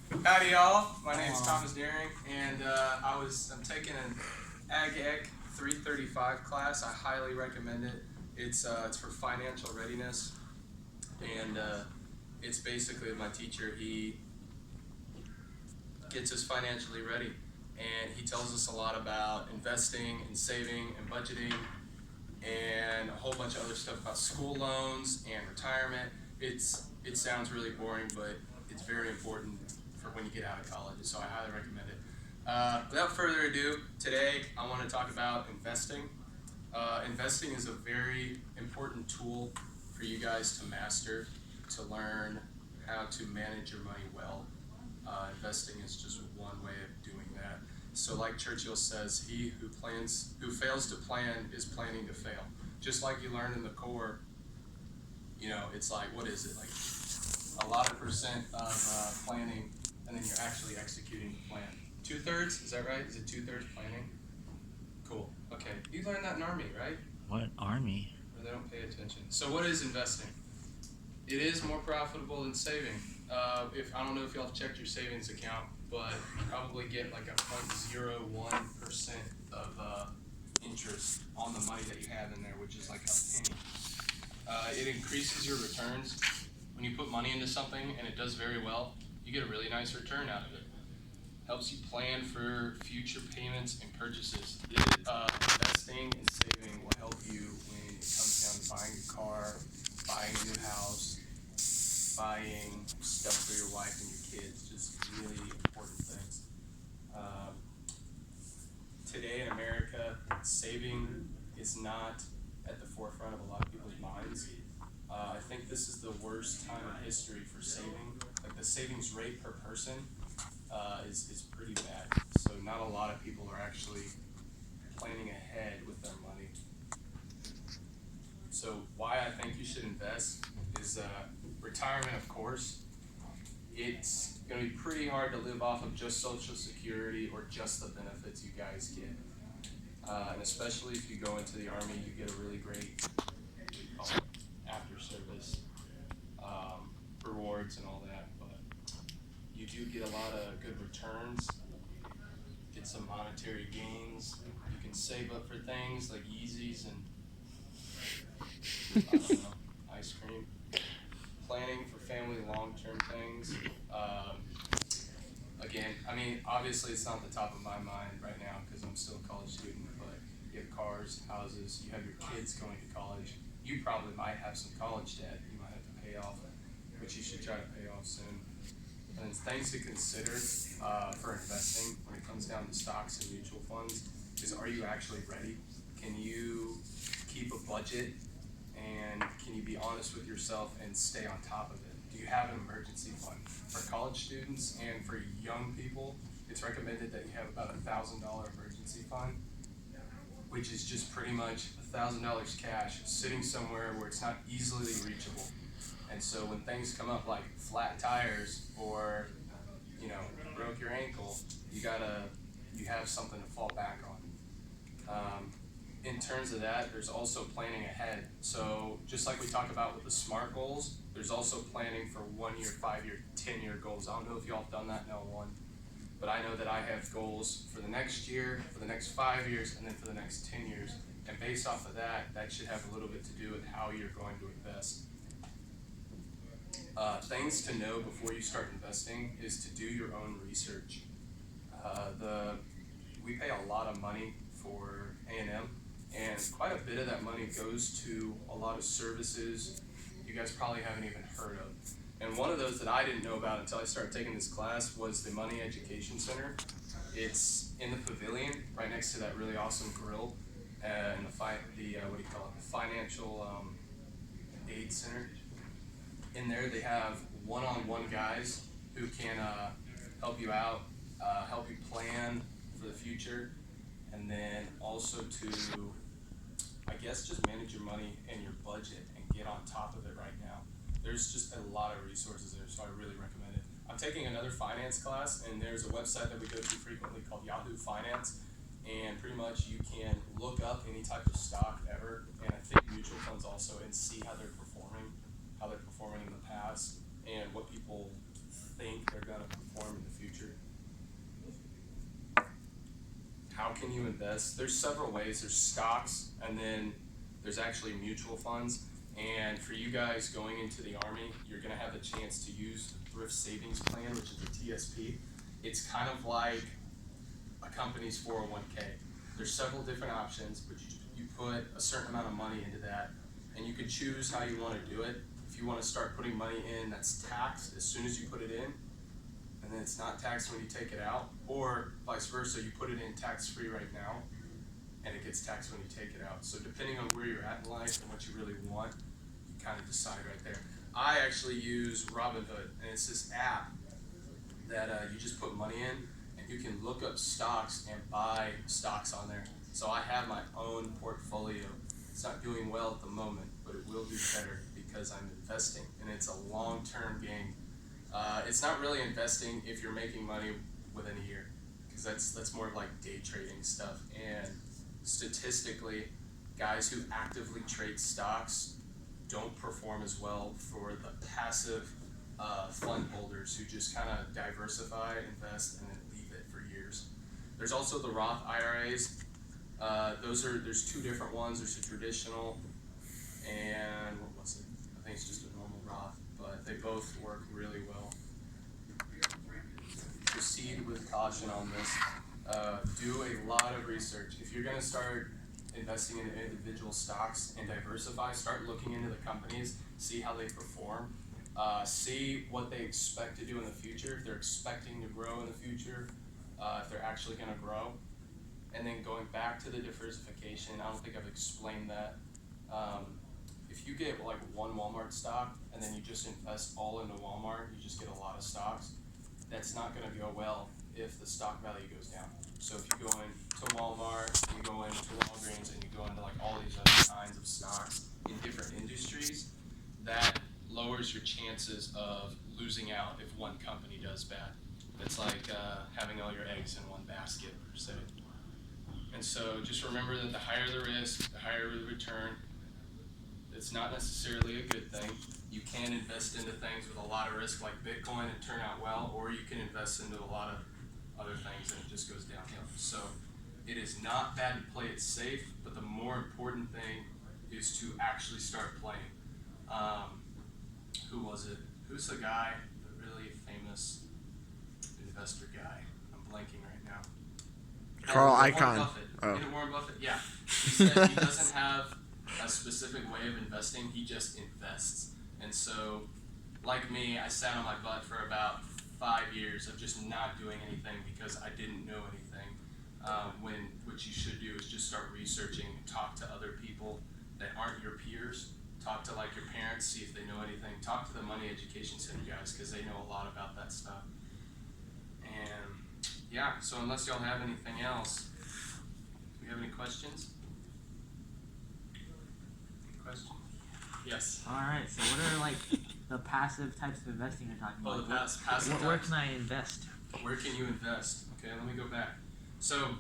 Howdy y'all, my name is Thomas Doering, and I'm taking an AGEC 335 class. I highly recommend it. It's for financial readiness, and it's basically my teacher. He gets us financially ready, and he tells us a lot about investing and saving and budgeting and a whole bunch of other stuff about school loans and retirement. It sounds really boring, but it's very important for when you get out of college, so I highly recommend it. Without further ado, today I want to talk about investing. Investing is a very important tool for you guys to master, to learn how to manage your money well. Investing is just one way of doing that. So, like Churchill says, who fails to plan is planning to fail. Just like you learn in the core, it's like, what is it, like a lot of percent of planning, and then you're actually executing the plan. 2/3, is that right? Is it 2/3 planning? Cool. Okay, you learned that in Army, right? What army? Or they don't pay attention. So, what is investing? It is more profitable than saving. If I don't know if y'all have checked your savings account, but you probably get like a 0.01% of interest on the money that you have in there, which is like a penny. It increases your returns. When you put money into something and it does very well, you get a really nice return out of it. Helps you plan for future payments and purchases. Investing and saving will help you when it comes down to buying a car, buying a new house, buying stuff for your wife and your kids, just really important things. Um, Today in America, saving is not at the forefront of a lot of people's minds. I think this is the worst time in history for saving. Like the savings rate per person is pretty bad. So not a lot of people are actually planning ahead with their money. So why I think you should invest is retirement, of course. It's going to be pretty hard to live off of just Social Security or just the benefits you guys get. And especially if you go into the Army, you get a really great after service rewards and all that. But you do get a lot of good returns, get some monetary gains. You can save up for things like Yeezys and I don't know, ice cream. Planning for family long-term things. Again, I mean, obviously it's not the top of my mind right now because I'm still a college student, but you have cars, houses, you have your kids going to college. You probably might have some college debt you might have to pay off, which you should try to pay off soon. And things to consider for investing when it comes down to stocks and mutual funds is, are you actually ready? Can you keep a budget, and can you be honest with yourself and stay on top of it? Do you have an emergency fund? For college students and for young people, it's recommended that you have about $1,000 emergency fund, which is just pretty much $1,000 cash sitting somewhere where it's not easily reachable. And so when things come up like flat tires or broke your ankle, you have something to fall back on. In terms of that, there's also planning ahead. So just like we talk about with the SMART goals, there's also planning for 1 year, 5 year, 10-year goals. I don't know if y'all have done that in L1, but I know that I have goals for the next year, for the next 5 years, and then for the next 10 years. And based off of that, that should have a little bit to do with how you're going to invest. Things to know before you start investing is to do your own research. We pay a lot of money for A&M, and quite a bit of that money goes to a lot of services you guys probably haven't even heard of. And one of those that I didn't know about until I started taking this class was the Money Education Center. It's in the pavilion right next to that really awesome grill and the financial aid center. In there they have one-on-one guys who can help you out, help you plan for the future, and then also to, I guess, just manage your money and your budget and get on top of it right now. There's just a lot of resources there, so I really recommend it. I'm taking another finance class, and there's a website that we go to frequently called Yahoo Finance, and pretty much you can look up any type of stock ever, and I think mutual funds also, and see how they're performing in the past, and what people think they're gonna perform in the future. How can you invest? There's several ways. There's stocks, and then there's actually mutual funds. And for you guys going into the Army, you're gonna have a chance to use the Thrift Savings Plan, which is the TSP. It's kind of like a company's 401k. There's several different options, but you put a certain amount of money into that, and you can choose how you want to do it. If you want to start putting money in that's taxed as soon as you put it in, and then it's not taxed when you take it out, or vice versa, you put it in tax-free right now, and it gets taxed when you take it out. So depending on where you're at in life and what you really want, you kind of decide right there. I actually use Robinhood, and it's this app that you just put money in, and you can look up stocks and buy stocks on there. So I have my own portfolio. It's not doing well at the moment, but it will do better because I'm investing, and it's a long-term game. It's not really investing if you're making money within a year, because that's more of like day trading stuff. And statistically, guys who actively trade stocks don't perform as well for the passive fund holders who just kind of diversify, invest, and then leave it for years. There's also the Roth IRAs. There's two different ones. There's a traditional and what was it? I think it's just a normal Roth, but they both work really well. Proceed with caution on this. Do a lot of research. If you're gonna start investing in individual stocks and diversify, start looking into the companies, see how they perform, see what they expect to do in the future, if they're expecting to grow in the future, if they're actually going to grow. And then going back to the diversification, I don't think I've explained that. If you get like one Walmart stock and then you just invest all into Walmart, you just get a lot of stocks, that's not going to go well if the stock value goes down. So if you go into Walmart, you go into Walgreens, and you go into like all these other kinds of stocks in different industries, that lowers your chances of losing out if one company does bad. It's like having all your eggs in one basket, per se. And so just remember that the higher the risk, the higher the return. It's not necessarily a good thing. You can invest into things with a lot of risk like Bitcoin and turn out well, or you can invest into a lot of other things and it just goes downhill. So it is not bad to play it safe, but the more important thing is to actually start playing. Who was it? Who's the guy, the really famous investor guy? I'm blanking right now. Carl Warren Icahn. Buffett. Oh. You know Warren Buffett? Yeah. He said he doesn't have a specific way of investing, he just invests. And so, like me, I sat on my butt for about 5 years of just not doing anything because I didn't know anything. When what you should do is just start researching, talk to other people that aren't your peers, talk to like your parents, see if they know anything, talk to the Money Education Center guys because they know a lot about that stuff. And yeah, so unless y'all have anything else, do we have any questions? Question? Yes. All right. So what are like the passive types of investing you're talking Oh, about? the passive Where types. can I invest? Where can you invest? Okay, let me go back. So,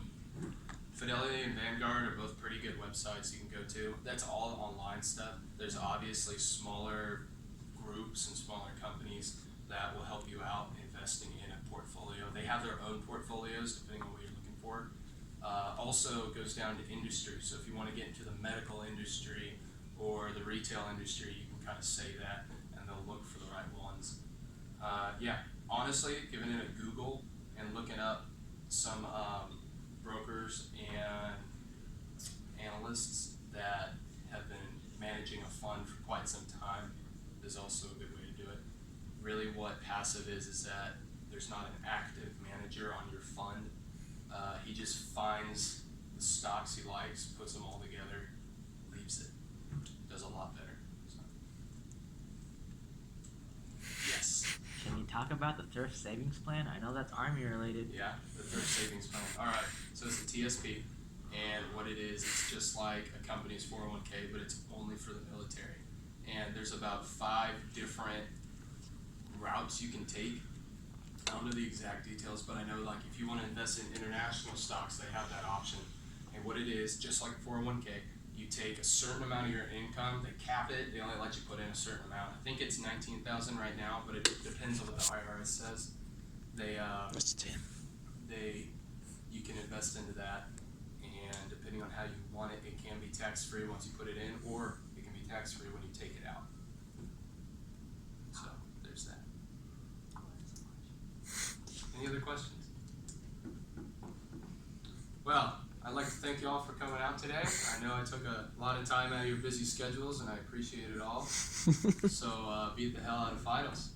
Fidelity and Vanguard are both pretty good websites you can go to. That's all online stuff. There's obviously smaller groups and smaller companies that will help you out investing in a portfolio. They have their own portfolios depending on what you're looking for. Also goes down to industry. So if you want to get into the medical industry or the retail industry, you can kind of say that and they'll look for the right ones. Yeah, honestly, giving it a Google and looking up some brokers and analysts that have been managing a fund for quite some time is also a good way to do it. Really what passive is that there's not an active manager on your fund. He just finds the stocks he likes, puts them all together, leaves it. Does a lot better. So. Yes. Can you talk about the thrift savings plan? I know that's Army related. Yeah, the thrift savings plan. All right, so it's a TSP, and what it is, it's just like a company's 401k, but it's only for the military. And there's about 5 different routes you can take. I don't know the exact details, but I know like if you want to invest in international stocks, they have that option. And what it is, just like a 401k, you take a certain amount of your income, they cap it, they only let you put in a certain amount. I think it's 19,000 right now, but it depends on what the IRS says. That's 10. You can invest into that, and depending on how you want it, it can be tax-free once you put it in, or it can be tax-free when you take it out. So there's that. Any other questions? Well, I'd like to thank you all for coming out today. I know I took a lot of time out of your busy schedules, and I appreciate it all. So beat the hell out of finals.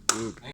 Thank